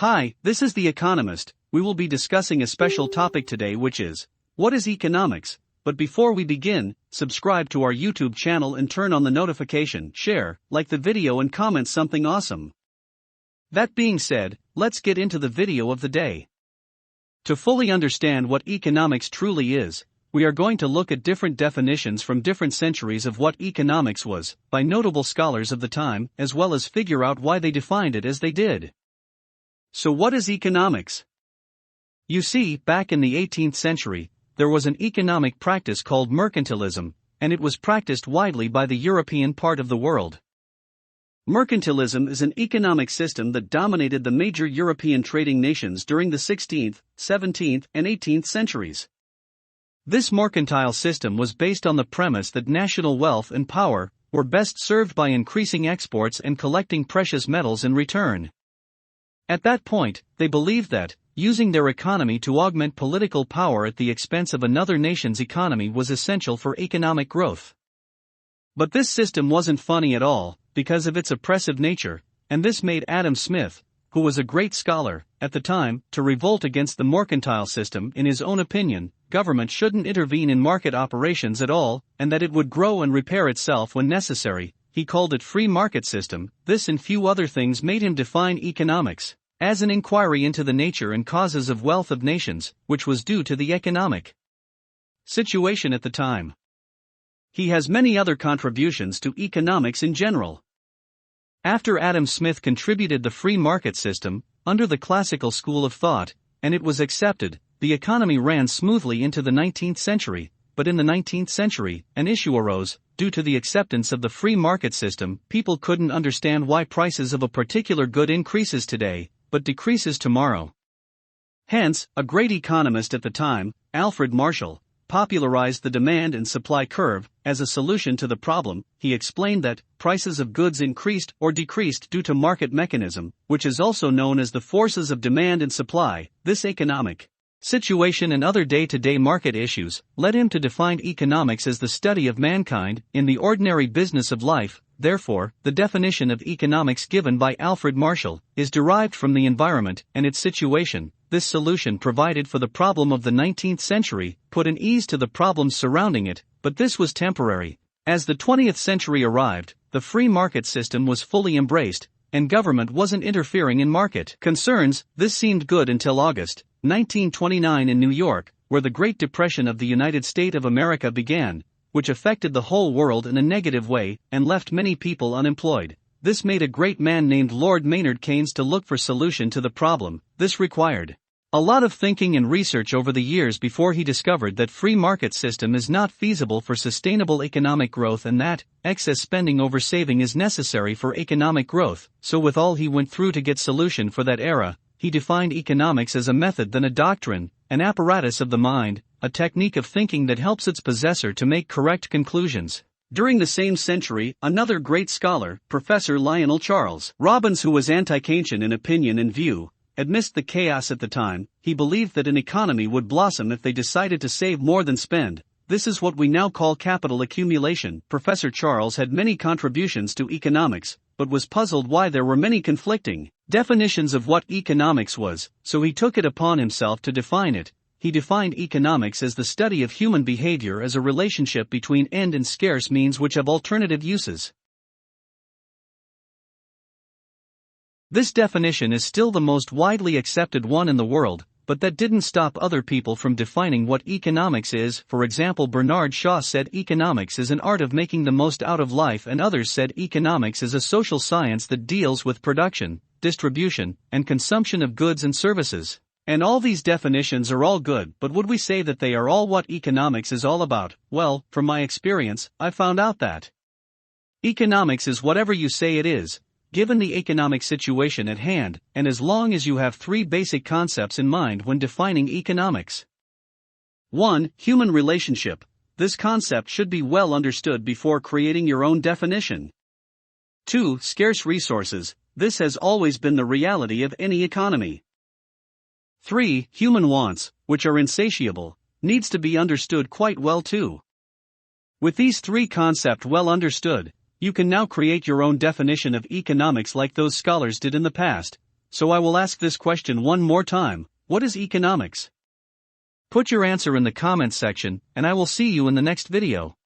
Hi, this is the eCoNoMiSt. We will be discussing a special topic today, which is, what is economics? But before we begin, subscribe to our YouTube channel and turn on the notification, share, like the video and comment something awesome. That being said, let's get into the video of the day. To fully understand what economics truly is, we are going to look at different definitions from different centuries of what economics was, by notable scholars of the time, as well as figure out why they defined it as they did. So what is economics? You see, back in the 18th century, there was an economic practice called mercantilism, and it was practiced widely by the European part of the world. Mercantilism is an economic system that dominated the major European trading nations during the 16th, 17th, and 18th centuries. This mercantile system was based on the premise that national wealth and power were best served by increasing exports and collecting precious metals in return. At that point, they believed that, using their economy to augment political power at the expense of another nation's economy was essential for economic growth. But this system wasn't funny at all, because of its oppressive nature, and this made Adam Smith, who was a great scholar at the time, to revolt against the mercantile system. In his own opinion, government shouldn't intervene in market operations at all, and that it would grow and repair itself when necessary. He called it free market system. This and few other things made him define economics as an inquiry into the nature and causes of wealth of nations, which was due to the economic situation at the time. He has many other contributions to economics in general. After Adam Smith contributed the free market system, under the classical school of thought, and it was accepted, the economy ran smoothly into the 19th century, but in the 19th century, an issue arose. Due to the acceptance of the free market system, people couldn't understand why prices of a particular good increases today, but decreases tomorrow. Hence, a great economist at the time, Alfred Marshall, popularized the demand and supply curve. As a solution to the problem, he explained that prices of goods increased or decreased due to market mechanism, which is also known as the forces of demand and supply. This economic situation and other day-to-day market issues led him to define economics as the study of mankind in the ordinary business of life. Therefore, the definition of economics given by Alfred Marshall is derived from the environment and its situation. This solution provided for the problem of the 19th century, put an ease to the problems surrounding it, but this was temporary. As the 20th century arrived, the free market system was fully embraced, and government wasn't interfering in market concerns. This seemed good until August 1929 in New York, where the Great Depression of the United States of America began, which affected the whole world in a negative way and left many people unemployed. This made a great man named Lord Maynard Keynes to look for solution to the problem. This required a lot of thinking and research over the years before he discovered that free market system is not feasible for sustainable economic growth and that excess spending over saving is necessary for economic growth. So with all he went through to get solution for that era, he defined economics as a method than a doctrine, an apparatus of the mind, a technique of thinking that helps its possessor to make correct conclusions. During the same century, another great scholar, Professor Lionel Charles Robbins, who was anti-Keynesian in opinion and view, amidst the chaos at the time, he believed that an economy would blossom if they decided to save more than spend. This is what we now call capital accumulation. Professor Charles had many contributions to economics, but was puzzled why there were many conflicting definitions of what economics was, so he took it upon himself to define it. He defined economics as the study of human behavior as a relationship between end and scarce means which have alternative uses. This definition is still the most widely accepted one in the world, but that didn't stop other people from defining what economics is. For example, Bernard Shaw said economics is an art of making the most out of life, and others said economics is a social science that deals with production, distribution, and consumption of goods and services. And all these definitions are all good, but would we say that they are all what economics is all about? Well, from my experience, I found out that economics is whatever you say it is, given the economic situation at hand, and as long as you have three basic concepts in mind when defining economics. 1. Human relationship. This concept should be well understood before creating your own definition. 2. Scarce resources. This has always been the reality of any economy. 3. Human wants, which are insatiable, needs to be understood quite well too. With these three concepts well understood, you can now create your own definition of economics like those scholars did in the past. so I will ask this question one more time: what is economics? Put your answer in the comments section, and I will see you in the next video.